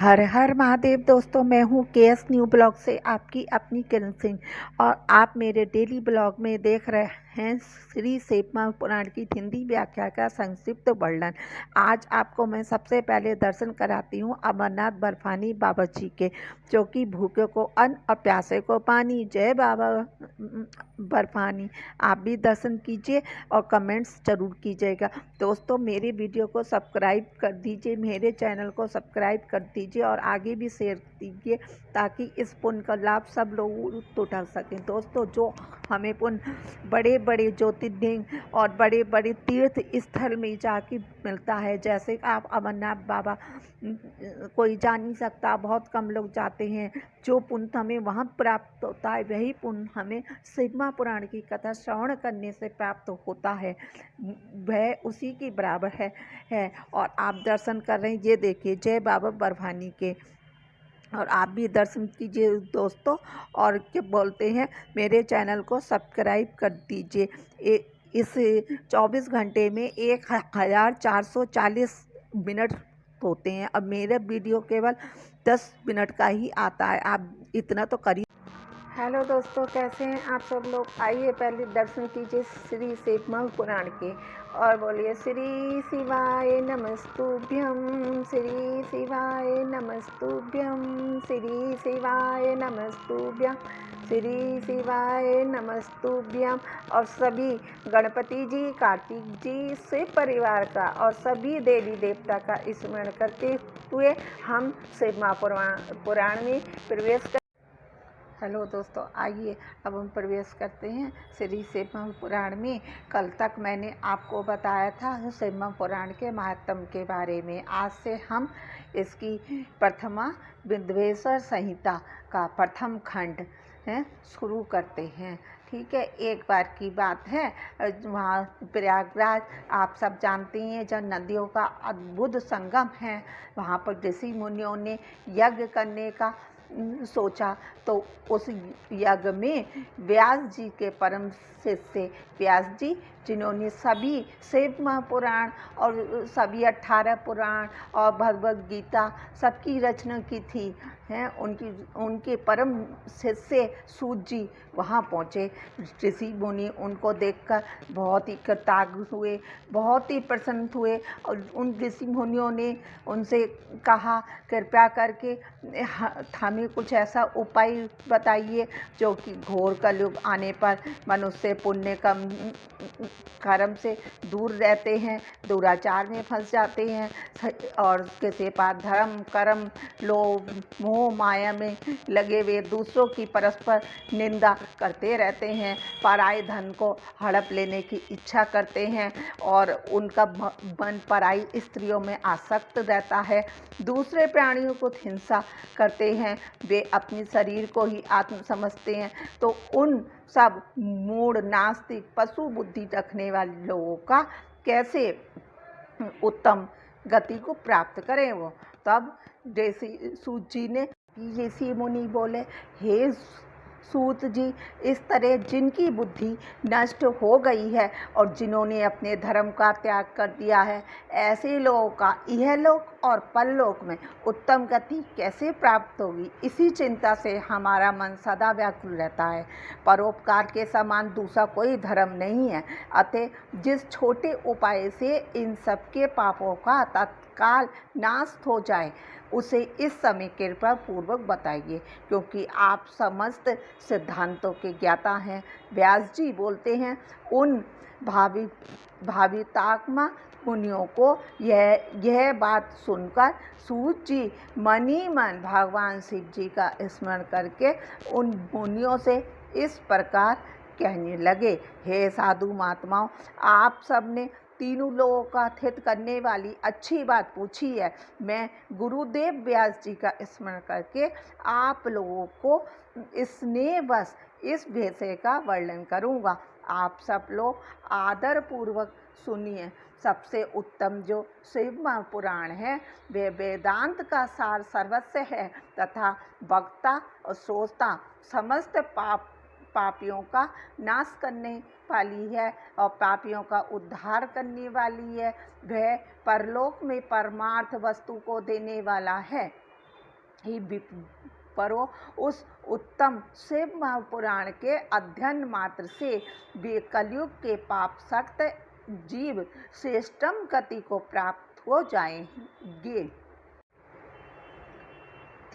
हर हर महादेव दोस्तों, मैं हूँ केएस न्यू ब्लॉग से आपकी अपनी किरण सिंह। और आप मेरे डेली ब्लॉग में देख रहे हैं श्री शिव पुराण की हिंदी व्याख्या का संक्षिप्त वर्णन। आज आपको मैं सबसे पहले दर्शन कराती हूँ अमरनाथ बर्फानी बाबा जी के, जो कि भूखे को अन्न और प्यासे को पानी। जय बाबा बर्फानी। आप भी दर्शन कीजिए और कमेंट्स ज़रूर कीजिएगा। दोस्तों, मेरे वीडियो को सब्सक्राइब कर दीजिए, मेरे चैनल को सब्सक्राइब कर दीजिए और आगे भी शेयर दीजिए, ताकि इस पुण्य का लाभ सब लोग उठा सकें। दोस्तों, जो हमें पुण्य बड़े बड़े ज्योतिर्लिंग और बड़े बड़े तीर्थ स्थल में जाके मिलता है, जैसे आप अमरनाथ बाबा कोई जा नहीं सकता, बहुत कम लोग जाते हैं। जो पुण्य हमें वहाँ प्राप्त होता है, वही पुण्य हमें शिव पुराण की कथा श्रवण करने से प्राप्त होता है, वह उसी के बराबर है। और आप दर्शन कर रहे हैं, ये देखिए जय बाबा बर्फानी के। और आप भी दर्शन कीजिए दोस्तों, और क्या बोलते हैं, मेरे चैनल को सब्सक्राइब कर दीजिए। इस 24 घंटे में 1440 मिनट होते हैं। अब मेरा वीडियो केवल 10 मिनट का ही आता है, आप इतना तो करिए। हेलो दोस्तों, कैसे हैं आप सब लोग। आइए पहले दर्शन कीजिए श्री शिव पुराण के और बोलिए श्री शिवाय नमस्तुभ्यम, श्री शिवाय नमस्तुभ्यम, श्री शिवाय नमस्तुभ्यम, श्री शिवाय नमस्तुभ्यम। और सभी गणपति जी, कार्तिक जी, शिव परिवार का और सभी देवी देवता का स्मरण करते हुए हम शिव पुराण में प्रवेश कर। हेलो दोस्तों, आइए अब हम प्रवेश करते हैं श्री शिव पुराण में। कल तक मैंने आपको बताया था शिव पुराण के महात्म के बारे में। आज से हम इसकी प्रथमा विंध्येश्वर संहिता का प्रथम खंड शुरू करते हैं। ठीक है, एक बार की बात है, वहाँ प्रयागराज आप सब जानते हैं, जब नदियों का अद्भुत संगम है, वहाँ पर ऋषि मुनियों ने यज्ञ करने का सोचा। तो उस यज्ञ में व्यास जी के परम शिष्य व्यास जी, जिन्होंने सभी शिव महापुराण और सभी 18 पुराण और भगवद गीता सबकी रचना की थी हैं, उनके परम शिष्य सूत जी वहाँ पहुँचे। ऋषि मुनि उनको देखकर बहुत ही कृतज्ञ हुए, बहुत ही प्रसन्न हुए। और उन ऋषि मुनियों ने उनसे कहा, कृपया करके हमें कुछ ऐसा उपाय बताइए जो कि घोर कलयुग आने पर मनुष्य पुण्य कर्म से दूर रहते हैं, दुराचार में फंस जाते हैं और किसी पास धर्म कर्म लोभ मोह माया में लगे हुए दूसरों की परस्पर निंदा करते रहते हैं, पराये धन को हड़प लेने की इच्छा करते हैं और उनका मन पराई स्त्रियों में आसक्त रहता है, दूसरे प्राणियों को हिंसा करते हैं, वे अपने शरीर को ही आत्म समझते हैं। तो उन सब मूढ़ नास्तिक पशु बुद्धि रखने वाले लोगों का कैसे उत्तम गति को प्राप्त करें वो। तब ऋषि सूत जी ने, ऋषि मुनि बोले, हे सूत जी, इस तरह जिनकी बुद्धि नष्ट हो गई है और जिन्होंने अपने धर्म का त्याग कर दिया है, ऐसे लोगों का इहलोक और परलोक में उत्तम गति कैसे प्राप्त होगी, इसी चिंता से हमारा मन सदा व्याकुल रहता है। परोपकार के समान दूसरा कोई धर्म नहीं है, अतः जिस छोटे उपाय से इन सबके पापों का तत्काल नाश हो जाए, उसे इस समय कृपा पूर्वक बताइए, क्योंकि आप समस्त सिद्धांतों के ज्ञाता हैं। व्यास जी बोलते हैं, उन भावितात्मा मुनियों को यह बात सुनकर सूत जी मन ही मन भगवान शिव जी का स्मरण करके उन मुनियों से इस प्रकार कहने लगे, हे साधु महात्माओं, आप सबने तीनों लोगों का हित करने वाली अच्छी बात पूछी है। मैं गुरुदेव व्यास जी का स्मरण करके आप लोगों को स्नेहवश इस विषय का वर्णन करूँगा। आप सब लोग आदर पूर्वक सुनिए। सबसे उत्तम जो शिव पुराण है, वे वेदांत का सार सर्वस्व है तथा वक्ता और श्रोता समस्त पापियों का नाश करने वाली है और पापियों का उद्धार करने वाली है। वह परलोक में परमार्थ वस्तु को देने वाला है। ही विप्रो उस उत्तम शिव महापुराण के अध्ययन मात्र से वे कलयुग के पाप सक्त जीव श्रेष्ठम गति को प्राप्त हो जाएंगे।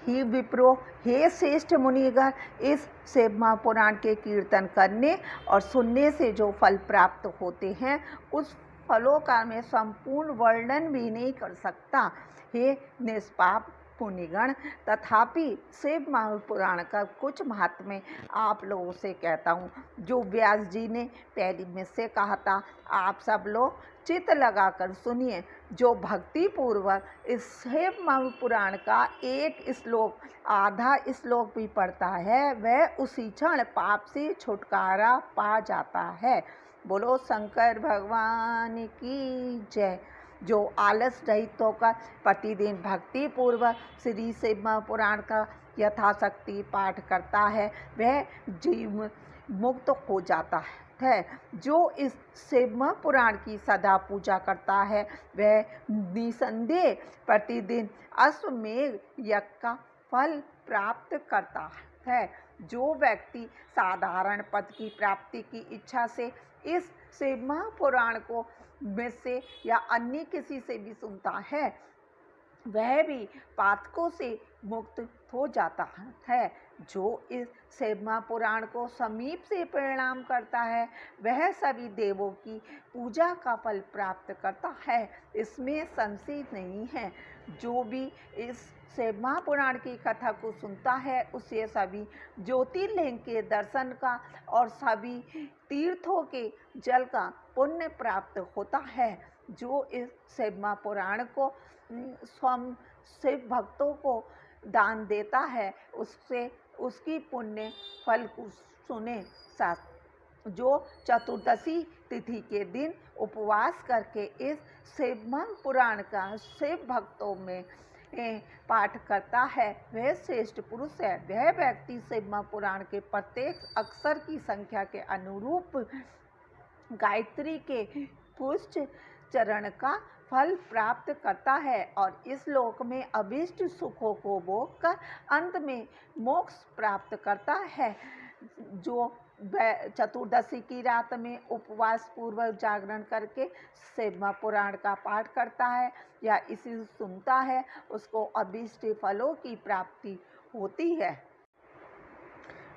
ही विप्रो, हे श्रेष्ठ मुनिगण, इस शिव महापुराण के कीर्तन करने और सुनने से जो फल प्राप्त होते हैं उस फलों का मैं संपूर्ण वर्णन भी नहीं कर सकता। हे निष्पाप मुनिगण, तथापि शिव महापुराण का कुछ महात्म्य आप लोगों से कहता हूँ, जो व्यास जी ने पहले में से कहा था। आप सब लोग चित्त लगाकर सुनिए। जो भक्ति पूर्वक इस शिव महापुराण का एक श्लोक, आधा श्लोक भी पढ़ता है, वह उसी क्षण पाप से छुटकारा पा जाता है। बोलो शंकर भगवान की जय। जो आलस रहित होकर प्रतिदिन भक्ति पूर्वक श्री शिव महापुराण का यथाशक्ति पाठ करता है, वह जीव मुक्त हो जाता है। जो इस शिव महापुराण की सदा पूजा करता है, वह निसंदेह प्रतिदिन अश्वमेध यज्ञ का फल प्राप्त करता है। जो व्यक्ति साधारण पद की प्राप्ति की इच्छा से इस शिव महापुराण को में से या अन्य किसी से भी सुनता है, वह भी पातकों से मुक्त हो जाता है। जो इस शिव महापुराण को समीप से प्रणाम करता है, वह सभी देवों की पूजा का फल प्राप्त करता है, इसमें संशय नहीं है। जो भी इस शिव महापुराण की कथा को सुनता है, उसे सभी ज्योतिर्लिंग के दर्शन का और सभी तीर्थों के जल का पुण्य प्राप्त होता है। जो इस शिव महापुराण को स्वयं शिव भक्तों को दान देता है, उससे उसकी पुण्य फल को सुने। जो चतुर्दशी तिथि के दिन उपवास करके इस शिव महापुराण का शिव भक्तों में पाठ करता है, वह श्रेष्ठ पुरुष है। वह व्यक्ति शिव महापुराण के प्रत्येक अक्षर की संख्या के अनुरूप गायत्री के पुष्ट चरण का फल प्राप्त करता है और इस लोक में अभीष्ट सुखों को भोग कर अंत में मोक्ष प्राप्त करता है। जो चतुर्दशी की रात में उपवास पूर्वक जागरण करके शिव महापुराण का पाठ करता है या इसे सुनता है, उसको अभीष्ट फलों की प्राप्ति होती है।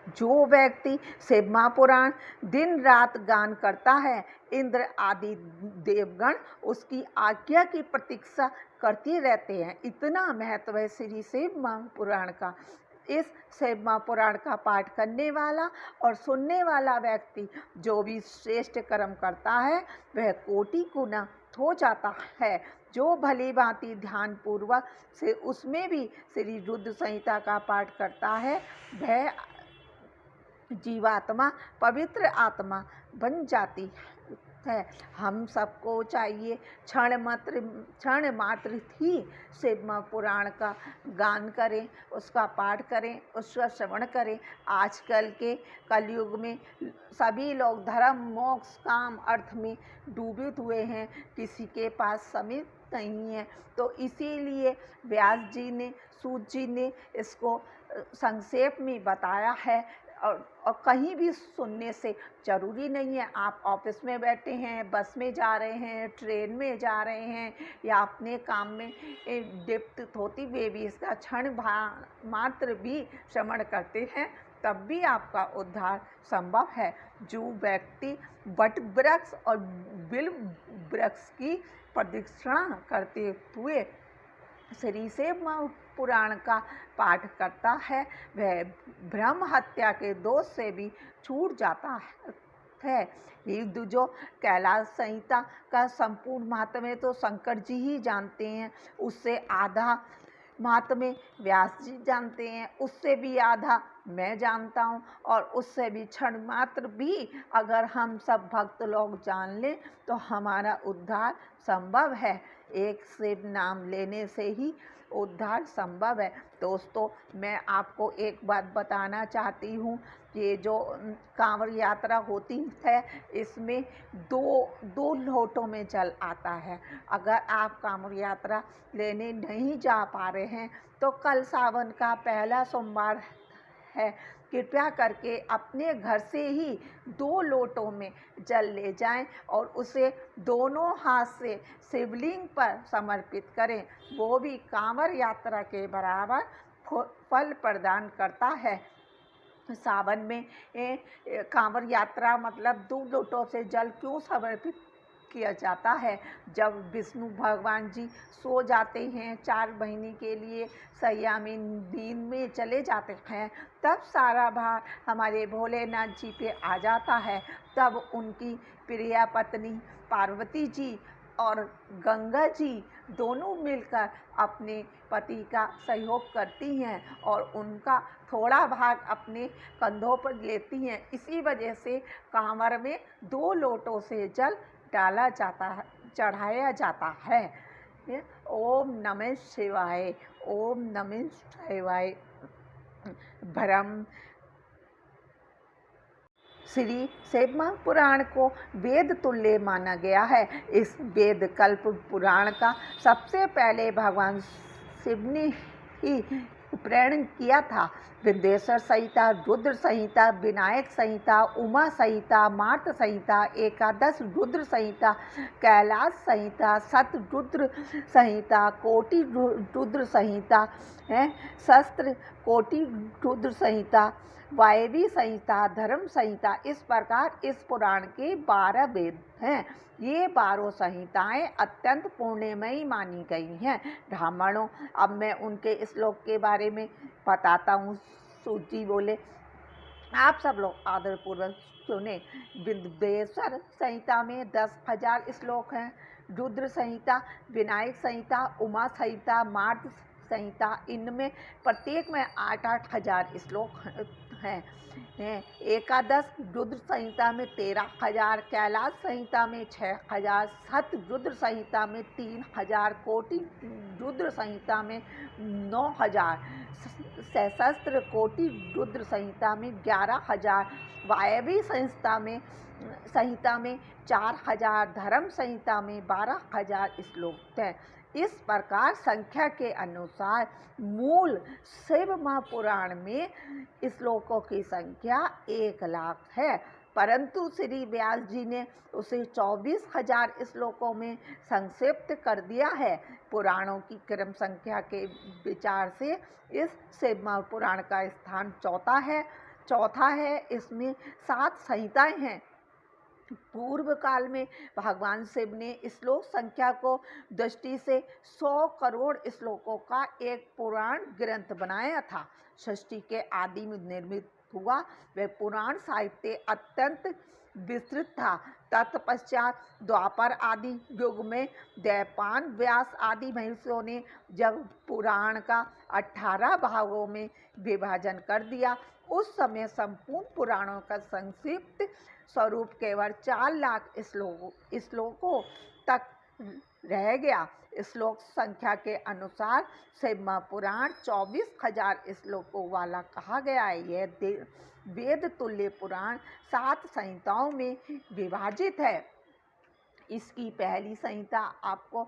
जो व्यक्ति शिव महापुराण दिन रात गान करता है, इंद्र आदि देवगण उसकी आज्ञा की प्रतीक्षा करते रहते हैं। इतना महत्व है श्री शिव महापुराण का। इस शिव महापुराण का पाठ करने वाला और सुनने वाला व्यक्ति जो भी श्रेष्ठ कर्म करता है, वह कोटि गुना हो जाता है। जो भली भांति ध्यान पूर्वक से उसमें भी श्री रुद्र संहिता का पाठ करता है, वह जीवात्मा पवित्र आत्मा बन जाती है। हम सबको चाहिए क्षण मात्र ही शिव महापुराण का गान करें, उसका पाठ करें, उसका श्रवण करें। आजकल के कलयुग में सभी लोग धर्म मोक्ष काम अर्थ में डूबे हुए हैं, किसी के पास समय नहीं है। तो इसीलिए व्यास जी ने, सूत जी ने इसको संक्षेप में बताया है। और कहीं भी सुनने से ज़रूरी नहीं है आप ऑफिस में बैठे हैं, बस में जा रहे हैं, ट्रेन में जा रहे हैं या अपने काम में लिप्त होती हुए भी इसका क्षण मात्र भी श्रवण करते हैं, तब भी आपका उद्धार संभव है। जो व्यक्ति वट वृक्ष और बिल्व वृक्ष की प्रदक्षिणा करते हुए श्री शिव महापुराण का पाठ करता है, वह ब्रह्म हत्या के दोष से भी छूट जाता है। ये जो कैलाश संहिता का संपूर्ण महात्म्य तो शंकर जी ही जानते हैं, उससे आधा महात्म्य व्यास जी जानते हैं, उससे भी आधा मैं जानता हूँ, और उससे भी क्षण मात्र भी अगर हम सब भक्त लोग जान लें तो हमारा उद्धार संभव है। एक शिव नाम लेने से ही उद्धार संभव है। दोस्तों, मैं आपको एक बात बताना चाहती हूँ, ये जो कांवड़ यात्रा होती है, इसमें दो लोटों में जल आता है। अगर आप कांवड़ यात्रा लेने नहीं जा पा रहे हैं तो कल सावन का पहला सोमवार है, कृपया करके अपने घर से ही 2 लोटों में जल ले जाएं और उसे दोनों हाथ से शिवलिंग पर समर्पित करें। वो भी कांवड़ यात्रा के बराबर फल प्रदान करता है। सावन में कांवड़ यात्रा मतलब 2 लोटों से जल क्यों समर्पित किया जाता है? जब विष्णु भगवान जी सो जाते हैं, 4 महीने के लिए सैया में नींद में चले जाते हैं, तब सारा भार हमारे भोलेनाथ जी पे आ जाता है। तब उनकी प्रिय पत्नी पार्वती जी और गंगा जी दोनों मिलकर अपने पति का सहयोग करती हैं और उनका थोड़ा भाग अपने कंधों पर लेती हैं। इसी वजह से कांवड़ में 2 लोटों से जल डाला जाता है, चढ़ाया जाता है। ओम नमः शिवाय, ओम नमः शिवाय। ब्रह्म श्री शिव पुराण को वेद तुल्य माना गया है। इस वेद कल्प पुराण का सबसे पहले भगवान शिव ने ही प्रेरण किया था। विंध्येश्वर संहिता, रुद्र संहिता, विनायक संहिता, उमा संहिता, मार्त संहिता, एकादश रुद्र संहिता, कैलाश संहिता, शत रुद्र संहिता, कोटि रुद्र संहिता है, शस्त्र कोटि रुद्र संहिता, वायवी संहिता, धर्म संहिता, इस प्रकार इस पुराण के 12 वेद हैं। ये 12 संहिताएं अत्यंत पुण्यमयी मानी गई हैं। ब्राह्मणों, अब मैं उनके श्लोक के बारे में बताता हूँ। सूची बोले, आप सब लोग आदरपूर्वक सुने। विंध्येश्वर संहिता में 10,000 श्लोक हैं। रुद्र संहिता, विनायक संहिता, उमा संहिता, मार्त संहिता, इनमें प्रत्येक में 8-8 हजार श्लोक हैं। एकादश रुद्र संहिता में 13,000, कैलाश संहिता में 6,000, शत रुद्र संहिता में 3,000, कोटि रुद्र संहिता में 9,000, सहस्त्र कोटि रुद्र संहिता में 11,000, वायवी संहिता में 4,000, धर्म संहिता में 12,000 श्लोक हैं। इस प्रकार संख्या के अनुसार मूल शिव महापुराण में श्लोकों की संख्या 1,00,000 है, परंतु श्री व्यास जी ने उसे 24,000 श्लोकों में संक्षिप्त कर दिया है। पुराणों की क्रम संख्या के विचार से इस शिव महापुराण का स्थान चौथा है। इसमें 7 संहिताएं हैं। पूर्व काल में भगवान शिव ने श्लोक संख्या को दृष्टि से 100 करोड़ श्लोकों का एक पुराण ग्रंथ बनाया था। सृष्टि के आदि में निर्मित हुआ वह पुराण साहित्य अत्यंत विस्तृत था। तत्पश्चात द्वापर आदि युग में दैपान, व्यास आदि महर्षियों ने जब पुराण का 18 भागों में विभाजन कर दिया, उस समय संपूर्ण पुराणों का संक्षिप्त स्वरूप केवल 4,00,000 श्लोकों तक रह गया। श्लोक संख्या के अनुसार शिव महापुराण 24,000 श्लोकों वाला कहा गया है। यह वेद तुल्य पुराण 7 संहिताओं में विभाजित है। इसकी पहली संहिता आपको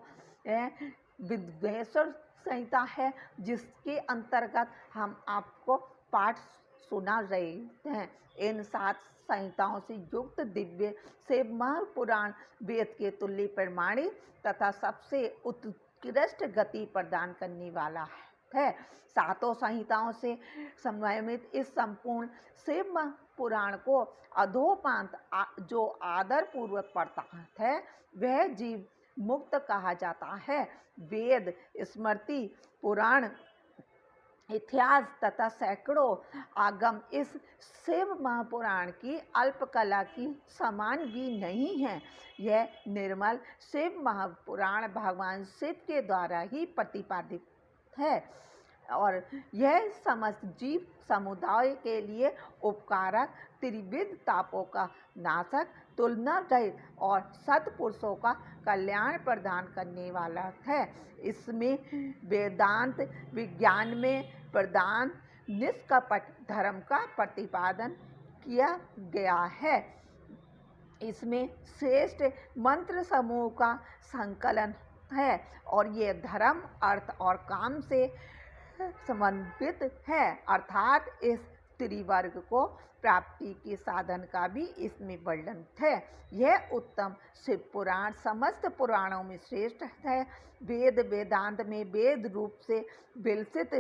विंध्येश्वर संहिता है, जिसके अंतर्गत हम आपको पाठ सुना रहे हैं। इन 7 संहिताओं से युक्त दिव्य शिव महापुराण वेद के तुल्य प्रमाणित तथा सबसे उत्कृष्ट गति प्रदान करने वाला है। 7 संहिताओं से संयमित इस संपूर्ण शिव पुराण को अधोपांत जो आदर पूर्वक पढ़ता है वह जीव मुक्त कहा जाता है। वेद, स्मृति, पुराण, इतिहास तथा सैकड़ों आगम इस शिव महापुराण की अल्प कला की समान भी नहीं है। यह निर्मल शिव महापुराण भगवान शिव के द्वारा ही प्रतिपादित है और यह समस्त जीव समुदाय के लिए उपकारक, त्रिविध तापों का नाशक तुलना रहित और सत्पुरुषों का कल्याण प्रदान करने वाला है। इसमें वेदांत विज्ञान में प्रदान निष्कपट धर्म का प्रतिपादन किया गया है। इसमें श्रेष्ठ मंत्र समूह का संकलन है और ये धर्म, अर्थ और काम से समन्वित है, अर्थात इस त्रिवर्ग को प्राप्ति के साधन का भी इसमें वर्णन है। यह उत्तम शिव पुराण समस्त पुराणों में श्रेष्ठ है। वेद वेदांत में वेद रूप से विलसित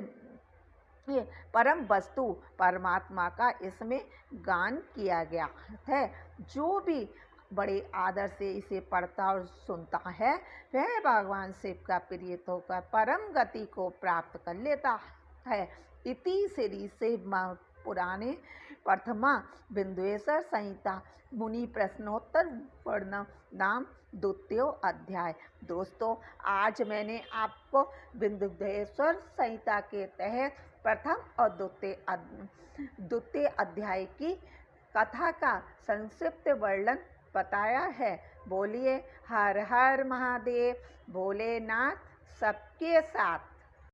परम वस्तु परमात्मा का इसमें गान किया गया है। जो भी बड़े आदर से इसे पढ़ता और सुनता है वह भगवान शिव का प्रिय होकर परम गति को प्राप्त कर लेता है। इति श्री शिव पुराणे प्रथमा बिंदुएश्वर संहिता मुनि प्रश्नोत्तर वर्णन नाम द्वितीय अध्याय। दोस्तों, आज मैंने आपको बिंदुएश्वर संहिता के तहत प्रथम और द्वितीय अध्याय की कथा का संक्षिप्त वर्णन बताया है। बोलिए हर हर महादेव, भोलेनाथ सबके साथ।